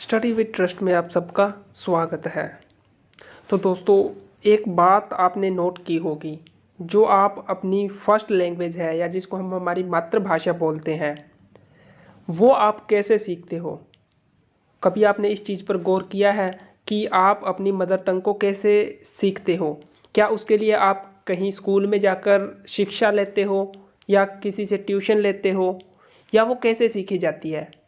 Study with trust में आप सबका स्वागत है। तो दोस्तों, एक बात आपने नोट की होगी, जो आप अपनी फर्स्ट लैंग्वेज है या जिसको हम हमारी मातृभाषा बोलते हैं, वो आप कैसे सीखते हो। कभी आपने इस चीज़ पर गौर किया है कि आप अपनी मदर टंग को कैसे सीखते हो? क्या उसके लिए आप कहीं स्कूल में जाकर शिक्षा लेते हो या किसी से ट्यूशन लेते हो, या वो कैसे सीखी जाती है?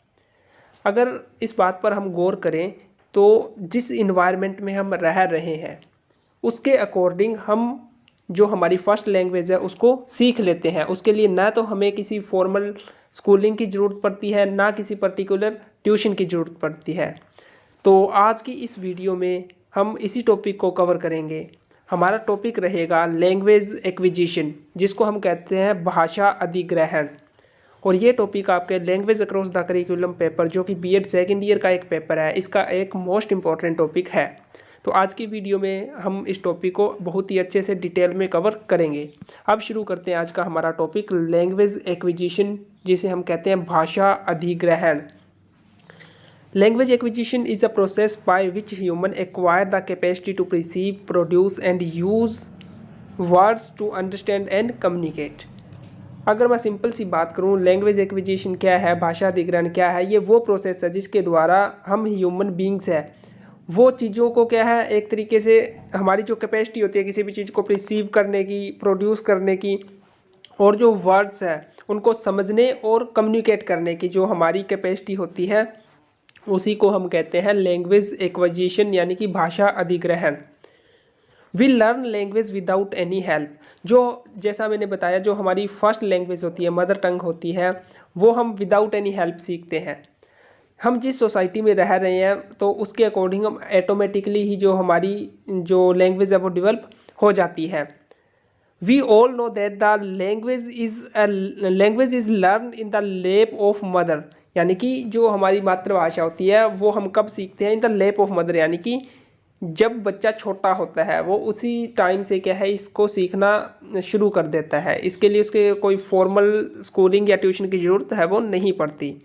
अगर इस बात पर हम गौर करें तो जिस इन्वायरमेंट में हम रह रहे हैं उसके अकॉर्डिंग हम जो हमारी फर्स्ट लैंग्वेज है उसको सीख लेते हैं। उसके लिए ना तो हमें किसी फॉर्मल स्कूलिंग की ज़रूरत पड़ती है, ना किसी पर्टिकुलर ट्यूशन की ज़रूरत पड़ती है। तो आज की इस वीडियो में हम इसी टॉपिक को कवर करेंगे। हमारा टॉपिक रहेगा लैंग्वेज एक्विजिशन, जिसको हम कहते हैं भाषा अधिग्रहण। और ये टॉपिक आपके language across the curriculum paper, जो कि बीएड सेकेंड ईयर का एक पेपर है, इसका एक मोस्ट इम्पॉर्टेंट टॉपिक है। तो आज की वीडियो में हम इस टॉपिक को बहुत ही अच्छे से डिटेल में कवर करेंगे। अब शुरू करते हैं आज का हमारा टॉपिक लैंग्वेज एक्विजिशन, जिसे हम कहते हैं भाषा अधिग्रहण। Language acquisition is a process by which human acquire the capacity to perceive, produce and use words to understand and communicate. अगर मैं सिंपल सी बात करूं, लैंग्वेज एक्विजिशन क्या है, भाषा अधिग्रहण क्या है, ये वो प्रोसेस है जिसके द्वारा हम ह्यूमन बींग्स है वो चीज़ों को क्या है, एक तरीके से हमारी जो कैपेसिटी होती है किसी भी चीज़ को रिसीव करने की, प्रोड्यूस करने की, और जो वर्ड्स है उनको समझने और कम्युनिकेट करने की जो हमारी कैपेसिटी होती है, उसी को हम कहते हैं लैंग्वेज एक्विजिशन, यानी कि भाषा अधिग्रहण। We learn language without any help. जो जैसा मैंने बताया, जो हमारी फर्स्ट लैंग्वेज होती है, मदर टंग होती है, वो हम विदाउट एनी हेल्प सीखते हैं। हम जिस सोसाइटी में रह रहे हैं तो उसके अकॉर्डिंग हम ऑटोमेटिकली ही जो हमारी जो लैंग्वेज है वो डेवलप हो जाती है। We all know that the language is learn in the lap of mother, यानी कि जो हमारी मातृभाषा होती है वो हम कब सीखते हैं, इन द लैप ऑफ मदर, यानी कि जब बच्चा छोटा होता है वो उसी टाइम से क्या है इसको सीखना शुरू कर देता है। इसके लिए उसके कोई फॉर्मल स्कूलिंग या ट्यूशन की ज़रूरत है वो नहीं पड़ती।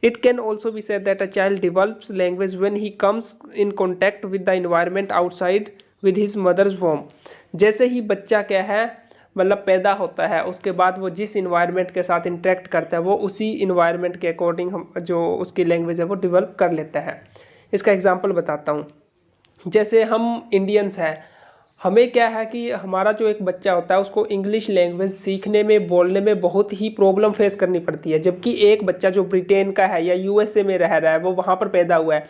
It can also be said that a child develops language when he comes in contact with the environment outside with his mother's womb. जैसे ही बच्चा क्या है मतलब पैदा होता है, उसके बाद वो जिस इन्वायरमेंट के साथ इंटरेक्ट करता है वो उसी इन्वायरमेंट के अकॉर्डिंग हम जो उसकी लैंग्वेज है वो डेवलप कर लेता है। इसका एग्जाम्पल बताता हूँ। जैसे हम इंडियंस हैं, हमें क्या है कि हमारा जो एक बच्चा होता है उसको इंग्लिश लैंग्वेज सीखने में, बोलने में बहुत ही प्रॉब्लम फेस करनी पड़ती है। जबकि एक बच्चा जो ब्रिटेन का है या यूएसए में रह रहा है, वो वहाँ पर पैदा हुआ है,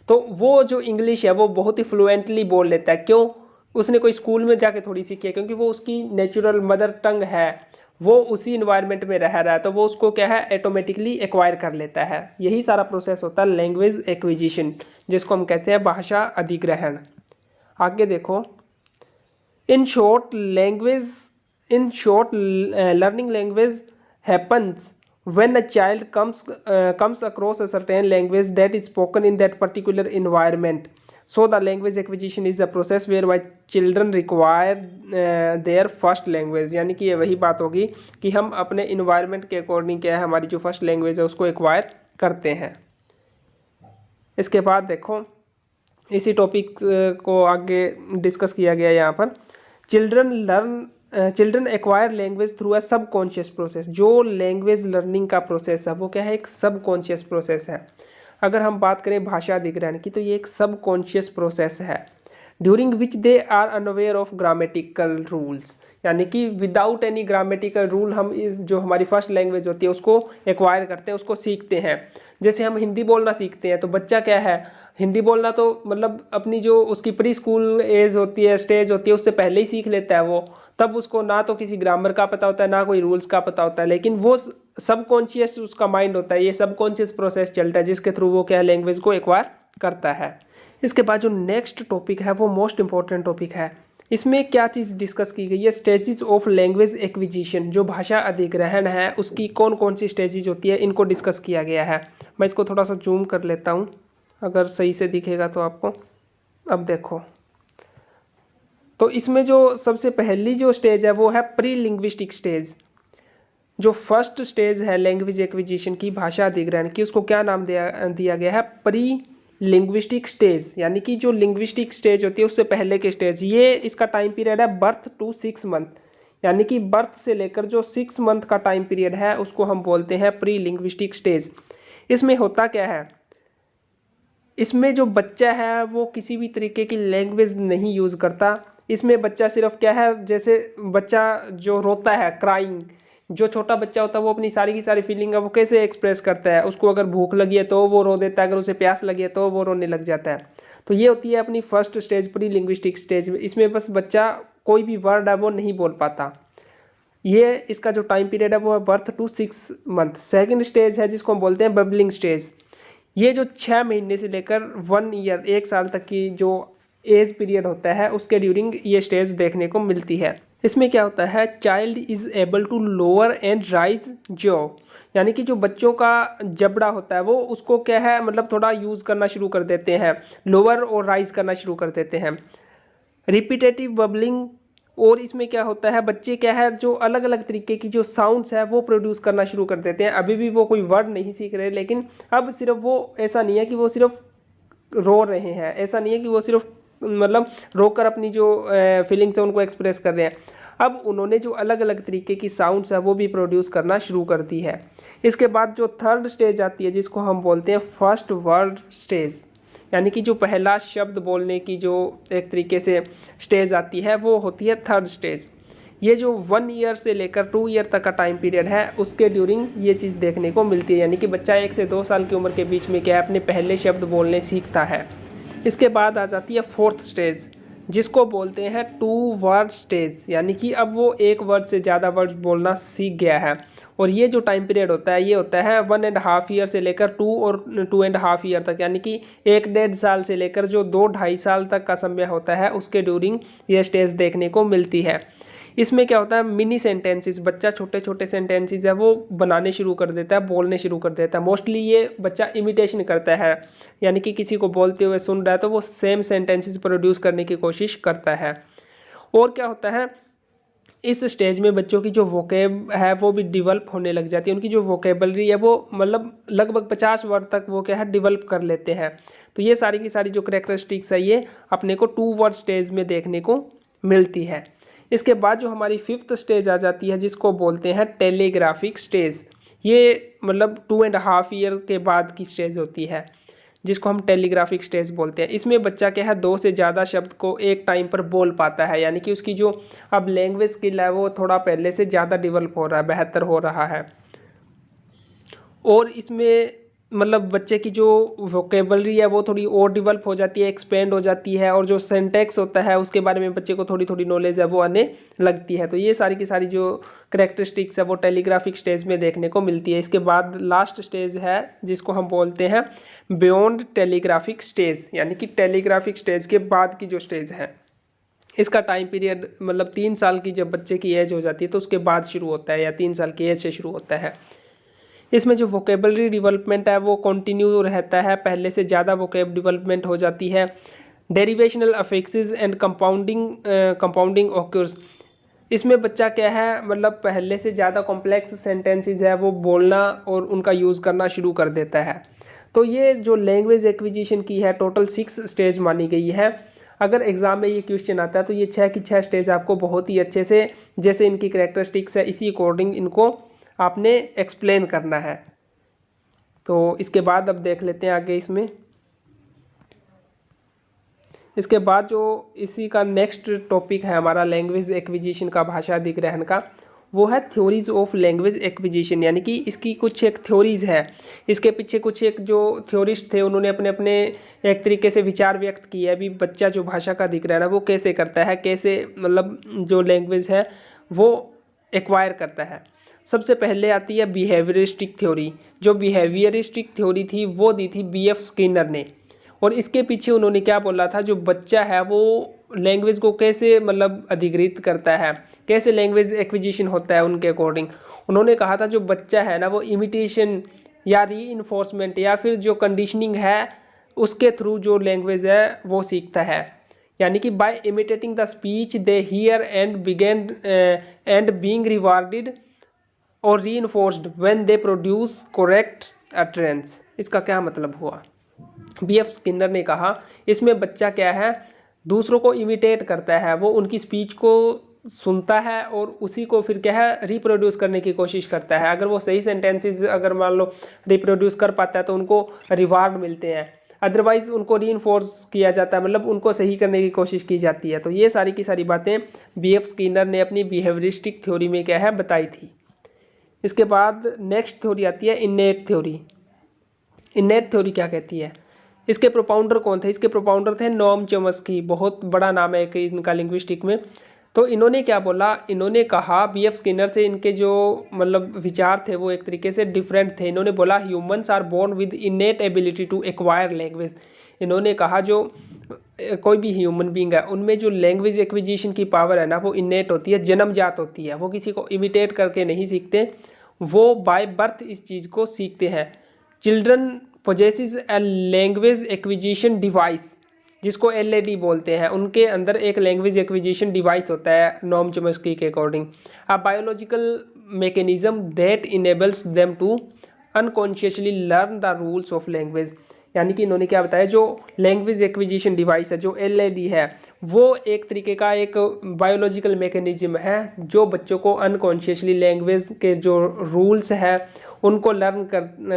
तो वो जो इंग्लिश है वो बहुत ही फ्लुएंटली बोल लेता है। क्यों? उसने कोई स्कूल में जाके थोड़ी सीखी है, क्योंकि वो उसकी नेचुरल मदर टंग है, वो उसी इन्वायरमेंट में रह रहा है, तो वो उसको क्या है ऑटोमेटिकली एक्वायर कर लेता है। यही सारा प्रोसेस होता है लैंग्वेज एक्विजिशन, जिसको हम कहते हैं भाषा अधिग्रहण। आगे देखो, in short learning language happens when a child comes across a certain language that is spoken in that particular environment. So the language acquisition is the process whereby children require their first language, यानी कि ये वही बात होगी कि हम अपने environment के अकॉर्डिंग क्या है हमारी जो फर्स्ट लैंग्वेज है उसको एक्वायर करते हैं। इसके बाद देखो, इसी टॉपिक को आगे डिस्कस किया गया यहाँ पर। Children acquire language through a subconscious process. जो लैंग्वेज लर्निंग का प्रोसेस है वो क्या है, एक सबकॉन्शियस प्रोसेस है। अगर हम बात करें भाषा अधिग्रहण की तो ये एक सबकॉन्शियस प्रोसेस है, during which they are unaware of grammatical rules, यानी कि विदाउट एनी ग्रामेटिकल रूल हम इस जो हमारी फर्स्ट लैंग्वेज होती है उसको एक्वायर करते हैं, उसको सीखते हैं। जैसे हम हिंदी बोलना सीखते हैं तो बच्चा क्या है, हिंदी बोलना तो मतलब अपनी जो उसकी प्री स्कूल एज होती है, स्टेज होती है, उससे पहले ही सीख लेता है वो। तब उसको ना तो किसी ग्रामर का पता होता है ना कोई रूल्स का पता होता है, लेकिन वो सबकॉन्शियस उसका माइंड होता है, ये सबकॉन्शियस प्रोसेस चलता है जिसके थ्रू वो क्या है लैंग्वेज को एक्वायर करता है। इसके बाद जो नेक्स्ट टॉपिक है वो मोस्ट इंपॉर्टेंट टॉपिक है। इसमें क्या चीज़ डिस्कस की गई है, स्टेजेस ऑफ लैंग्वेज एक्विजिशन। जो भाषा अधिग्रहण है उसकी कौन कौन सी स्टेजेज होती है, इनको डिस्कस किया गया है। मैं इसको थोड़ा सा जूम कर लेता हूँ, अगर सही से दिखेगा तो आपको। अब देखो, तो इसमें जो सबसे पहली जो स्टेज है वो है प्री लिंग्विस्टिक स्टेज। जो फर्स्ट स्टेज है लैंग्वेज एक्विजिशन की, भाषा अधिग्रहण की, उसको क्या नाम दिया गया है, प्री लिंग्विस्टिक स्टेज, यानी कि जो लिंग्विस्टिक स्टेज होती है उससे पहले के स्टेज, ये इसका टाइम पीरियड है बर्थ टू 6 मंथ, यानी कि बर्थ से लेकर जो 6 मंथ का टाइम पीरियड है उसको हम बोलते हैं प्री लिंग्विस्टिक स्टेज। इसमें होता क्या है, इसमें जो बच्चा है वो किसी भी तरीके की लैंग्वेज नहीं यूज़ करता। इसमें बच्चा सिर्फ क्या है, जैसे बच्चा जो रोता है, क्राइंग, जो छोटा बच्चा होता है वो अपनी सारी की सारी फीलिंग है वो कैसे एक्सप्रेस करता है, उसको अगर भूख लगी है तो वो रो देता है, अगर उसे प्यास लगी है तो वो रोने लग जाता है। तो ये होती है अपनी first stage, pre linguistic stage. इसमें बस बच्चा कोई भी वर्ड है वो नहीं बोल पाता। ये इसका जो टाइम पीरियड है वो है birth to 6 month. Second stage है जिसको हम बोलते हैं बबलिंग स्टेज। ये जो 6 महीने से लेकर 1 ईयर, 1 साल तक की जो एज पीरियड होता है उसके ड्यूरिंग ये स्टेज देखने को मिलती है। इसमें क्या होता है, child is able to lower and raise jaw, यानी कि जो बच्चों का जबड़ा होता है वो उसको क्या है, मतलब थोड़ा यूज़ करना शुरू कर देते हैं, लोअर और राइज करना शुरू कर देते हैं। रिपीटेटिव बबलिंग, और इसमें क्या होता है, बच्चे क्या है जो अलग अलग तरीके की जो साउंड्स है वो प्रोड्यूस करना शुरू कर देते हैं। अभी भी वो कोई वर्ड नहीं सीख रहे, लेकिन अब सिर्फ वो ऐसा नहीं है कि वो सिर्फ रो रहे हैं, ऐसा नहीं है कि वो सिर्फ मतलब रोकर अपनी जो फीलिंग्स है उनको एक्सप्रेस कर रहे हैं। अब उन्होंने जो अलग अलग तरीके की साउंड्स है वो भी प्रोड्यूस करना शुरू कर दी है। इसके बाद जो थर्ड स्टेज आती है जिसको हम बोलते हैं फर्स्ट वर्ड स्टेज, यानी कि जो पहला शब्द बोलने की जो एक तरीके से स्टेज आती है वो होती है थर्ड स्टेज। ये जो 1 ईयर से लेकर 2 ईयर तक का टाइम पीरियड है उसके ड्यूरिंग ये चीज़ देखने को मिलती है, यानी कि बच्चा 1 से 2 साल की उम्र के बीच में क्या है अपने पहले शब्द बोलने सीखता है। इसके बाद आ जाती है फोर्थ स्टेज जिसको बोलते हैं 2 वर्ड स्टेज, यानी कि अब वो एक वर्ड से ज़्यादा वर्ड बोलना सीख गया है। और ये जो टाइम पीरियड होता है ये होता है 1.5 ईयर से लेकर 2 और 2.5 ईयर तक, यानी कि 1.5 साल से लेकर जो 2-2.5 साल तक का समय होता है उसके ड्यूरिंग ये स्टेज देखने को मिलती है। इसमें क्या होता है, मिनी सेंटेंसेस, बच्चा छोटे छोटे सेंटेंसेस है वो बनाने शुरू कर देता है, बोलने शुरू कर देता है। मोस्टली ये बच्चा इमिटेशन करता है, यानी कि किसी को बोलते हुए सुन रहा है तो वो सेम सेंटेंसेस प्रोड्यूस करने की कोशिश करता है। और क्या होता है, इस स्टेज में बच्चों की जो वोकेब है वो भी डेवलप होने लग जाती है, उनकी जो वोकेबलरी है वो मतलब लगभग 50 वर्ड तक वो क्या है डेवलप कर लेते हैं। तो ये सारी की सारी जो करेक्टरिस्टिक्स है ये अपने को 2 वर्ड स्टेज में देखने को मिलती है। इसके बाद जो हमारी 5th स्टेज आ जाती है जिसको बोलते हैं टेलीग्राफिक स्टेज। ये मतलब 2.5 ईयर के बाद की स्टेज होती है जिसको हम टेलीग्राफिक स्टेज बोलते हैं। इसमें बच्चा क्या है 2 से ज़्यादा शब्द को एक टाइम पर बोल पाता है, यानी कि उसकी जो अब लैंग्वेज स्किल है वो थोड़ा पहले से ज़्यादा डेवलप हो रहा है, बेहतर हो रहा है। और इसमें मतलब बच्चे की जो वोकेबलरी है वो थोड़ी और डेवलप हो जाती है, एक्सपेंड हो जाती है, और जो सिंटैक्स होता है उसके बारे में बच्चे को थोड़ी थोड़ी नॉलेज है वो आने लगती है। तो ये सारी की सारी जो करेक्टरिस्टिक्स है वो टेलीग्राफिक स्टेज में देखने को मिलती है। इसके बाद लास्ट स्टेज है जिसको हम बोलते हैं बियॉन्ड टेलीग्राफिक स्टेज, यानी कि टेलीग्राफिक स्टेज के बाद की जो स्टेज है इसका टाइम पीरियड मतलब 3 साल की जब बच्चे की एज हो जाती है तो उसके बाद शुरू होता है, या 3 साल की एज से शुरू होता है। इसमें जो वोकेबलरी डेवलपमेंट है वो कंटिन्यू रहता है, पहले से ज़्यादा वोकेब डेवलपमेंट हो जाती है। डेरिवेशनल अफिक्सेस एंड कंपाउंडिंग ऑक्यूर्स, इसमें बच्चा क्या है मतलब पहले से ज़्यादा कॉम्प्लेक्स सेंटेंसेस है वो बोलना और उनका यूज़ करना शुरू कर देता है। तो ये जो लैंग्वेज एक्विजिशन की है टोटल 6 स्टेज मानी गई है। अगर एग्ज़ाम में ये क्वेश्चन आता है तो ये 6 की 6 स्टेज आपको बहुत ही अच्छे से, जैसे इनकी करेक्टरिस्टिक्स है इसी अकॉर्डिंग इनको आपने एक्सप्लेन करना है। तो इसके बाद अब देख लेते हैं आगे इसमें। इसके बाद जो इसी का नेक्स्ट टॉपिक है हमारा लैंग्वेज एक्विजिशन का, भाषा अधिग्रहण का, वो है थ्योरीज ऑफ लैंग्वेज एक्विजिशन, यानी कि इसकी कुछ एक थ्योरीज है। इसके पीछे कुछ एक जो थ्योरिस्ट थे उन्होंने अपने अपने एक तरीके से विचार व्यक्त किए है। अभी बच्चा जो भाषा का अधिग्रहण है वो कैसे करता है, कैसे मतलब जो लैंग्वेज है वो एक्वायर करता है। सबसे पहले आती है बिहेवियरिस्टिक थ्योरी। जो बिहेवियरिस्टिक थ्योरी थी वो दी थी BF स्किनर ने, और इसके पीछे उन्होंने क्या बोला था, जो बच्चा है वो लैंग्वेज को कैसे मतलब अधिग्रहित करता है, कैसे लैंग्वेज एक्विजिशन होता है उनके अकॉर्डिंग। उन्होंने कहा था जो बच्चा है ना वो इमिटेशन या रीइंफोर्समेंट या फिर जो कंडीशनिंग है उसके थ्रू जो लैंग्वेज है वो सीखता है, यानी कि by imitating the speech they hear and begin and being rewarded और reinforced when they produce correct utterance. इसका क्या मतलब हुआ, बीएफ स्किनर ने कहा इसमें बच्चा क्या है, दूसरों को इमिटेट करता है, वो उनकी स्पीच को सुनता है और उसी को फिर क्या है रिप्रोड्यूस करने की कोशिश करता है। अगर वो सही सेंटेंसेस अगर मान लो रिप्रोड्यूस कर पाता है तो उनको रिवार्ड मिलते हैं, अदरवाइज उनको रीइंफोर्स किया जाता है, मतलब उनको सही करने की कोशिश की जाती है। तो ये सारी की सारी बातें बीएफ स्किनर ने अपनी बिहेवियरिस्टिक थ्योरी में क्या है बताई थी। इसके बाद नेक्स्ट थ्योरी आती है इन्नेट थ्योरी। इन्नेट थ्योरी क्या कहती है, इसके प्रोपाउंडर कौन थे, इसके प्रोपाउंडर थे नोम चॉम्स्की, बहुत बड़ा नाम है कि इनका लिंग्विस्टिक में। तो इन्होंने क्या बोला, इन्होंने कहा बीएफ स्किनर से इनके जो मतलब विचार थे वो एक तरीके से डिफरेंट थे। इन्होंने बोला humans are born with innate ability to acquire language. इन्होंने कहा जो कोई भी ह्यूमन बींग है उनमें जो लैंग्वेज एक्विजिशन की पावर है ना वो इनेट होती है, जन्मजात होती है, वो किसी को इमिटेट करके नहीं सीखते, वो बाय बर्थ इस चीज़ को सीखते हैं। Children possesses a language acquisition device, जिसको एलएडी बोलते हैं, उनके अंदर एक लैंग्वेज एक्विजिशन डिवाइस होता है नोम चॉम्स्की के according, a biological mechanism that enables them to unconsciously learn the rules of language. यानी कि इन्होंने क्या बताया, जो लैंग्वेज एक्विजिशन डिवाइस है, जो एलएडी है, वो एक तरीके का एक बायोलॉजिकल मैकेनिज्म है जो बच्चों को अनकॉन्शियसली लैंग्वेज के जो रूल्स है उनको लर्न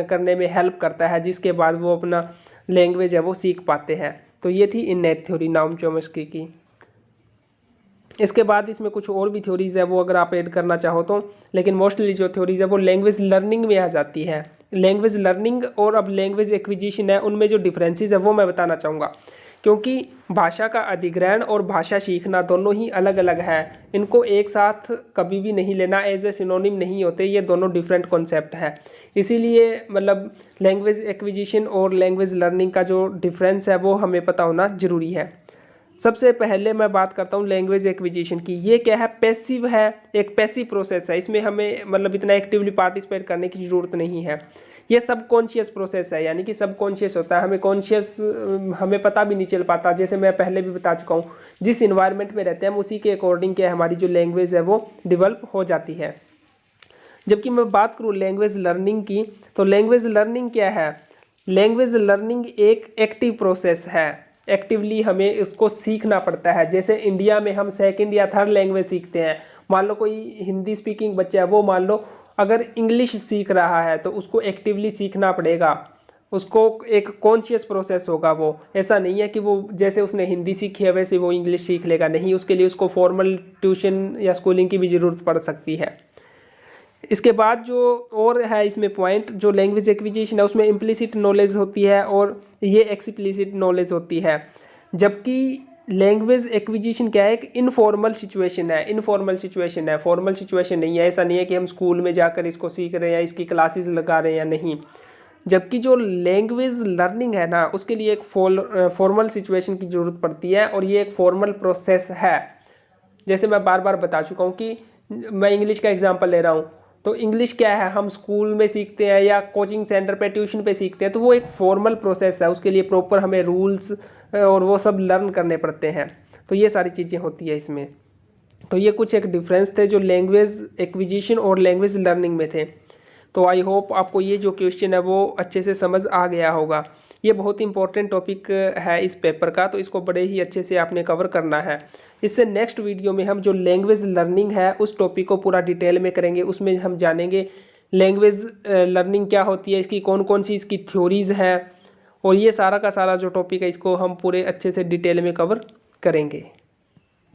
करने में हेल्प करता है, जिसके बाद वो अपना लैंग्वेज है वो सीख पाते हैं। तो ये थी इन्नेट थ्योरी नोम चॉम्स्की की। इसके बाद इसमें कुछ और भी थ्योरीज है वो अगर आप ऐड करना चाहो तो, लेकिन मोस्टली जो थ्योरीज है वो लैंग्वेज लर्निंग में आ जाती है। लैंग्वेज लर्निंग और अब लैंग्वेज एक्विजिशन है उनमें जो डिफरेंसेस है वो मैं बताना चाहूँगा, क्योंकि भाषा का अधिग्रहण और भाषा सीखना दोनों ही अलग अलग है, इनको एक साथ कभी भी नहीं लेना, एज ए सिनोनिम नहीं होते, ये दोनों डिफरेंट कॉन्सेप्ट है। इसीलिए मतलब लैंग्वेज एक्विजिशन और लैंग्वेज लर्निंग का जो डिफरेंस है वो हमें पता होना जरूरी है। सबसे पहले मैं बात करता हूँ लैंग्वेज एक्विजिशन की। ये क्या है, पैसिव है, एक पैसिव प्रोसेस है, इसमें हमें मतलब इतना एक्टिवली पार्टिसिपेट करने की ज़रूरत नहीं है। ये सब कॉन्शियस प्रोसेस है, यानी कि सब कॉन्शियस होता है, हमें कॉन्शियस हमें पता भी नहीं चल पाता। जैसे मैं पहले भी बता चुका हूँ, जिस इन्वायरमेंट में रहते हैं हम उसी के अकॉर्डिंग क्या हमारी जो लैंग्वेज है वो डेवलप हो जाती है। जबकि मैं बात करूँ लैंग्वेज लर्निंग की, तो लैंग्वेज लर्निंग क्या है, लैंग्वेज लर्निंग एक एक्टिव प्रोसेस है, एक्टिवली हमें इसको सीखना पड़ता है। जैसे इंडिया में हम सेकंड या थर्ड लैंग्वेज सीखते हैं, मान लो कोई हिंदी स्पीकिंग बच्चा है वो मान लो अगर इंग्लिश सीख रहा है तो उसको एक्टिवली सीखना पड़ेगा, उसको एक कॉन्शियस प्रोसेस होगा। वो ऐसा नहीं है कि वो जैसे उसने हिंदी सीखी है वैसे वो इंग्लिश सीख लेगा, नहीं, उसके लिए उसको फॉर्मल ट्यूशन या स्कूलिंग की भी ज़रूरत पड़ सकती है। इसके बाद जो और है इसमें पॉइंट, जो लैंग्वेज एक्विजिशन है उसमें इम्प्लिसिट नॉलेज होती है और ये एक्सप्लिसिट नॉलेज होती है। जबकि लैंग्वेज एक्विजिशन क्या है, एक इनफॉर्मल सिचुएशन है, इनफॉर्मल सिचुएशन है, फॉर्मल सिचुएशन नहीं है। ऐसा नहीं है कि हम स्कूल में जाकर इसको सीख रहे हैं या इसकी क्लासेस लगा रहे हैं, नहीं। जबकि जो लैंग्वेज लर्निंग है ना उसके लिए एक फॉर्मल सिचुएशन की ज़रूरत पड़ती है और ये एक फॉर्मल प्रोसेस है। जैसे मैं बार बार बता चुका हूँ कि मैं इंग्लिश का एग्जांपल ले रहा हूँ, तो इंग्लिश क्या है, हम स्कूल में सीखते हैं या कोचिंग सेंटर पे ट्यूशन पे सीखते हैं, तो वो एक फॉर्मल प्रोसेस है, उसके लिए प्रॉपर हमें रूल्स और वो सब लर्न करने पड़ते हैं। तो ये सारी चीज़ें होती है इसमें। तो ये कुछ एक डिफरेंस थे जो लैंग्वेज एक्विजिशन और लैंग्वेज लर्निंग में थे। तो आई होप आपको ये जो क्वेश्चन है वो अच्छे से समझ आ गया होगा। ये बहुत इंपॉर्टेंट टॉपिक है इस पेपर का, तो इसको बड़े ही अच्छे से आपने कवर करना है। इससे नेक्स्ट वीडियो में हम जो लैंग्वेज लर्निंग है उस टॉपिक को पूरा डिटेल में करेंगे। उसमें हम जानेंगे लैंग्वेज लर्निंग क्या होती है, इसकी कौन कौन सी इसकी थ्योरीज़ हैं, और ये सारा का सारा जो टॉपिक है इसको हम पूरे अच्छे से डिटेल में कवर करेंगे।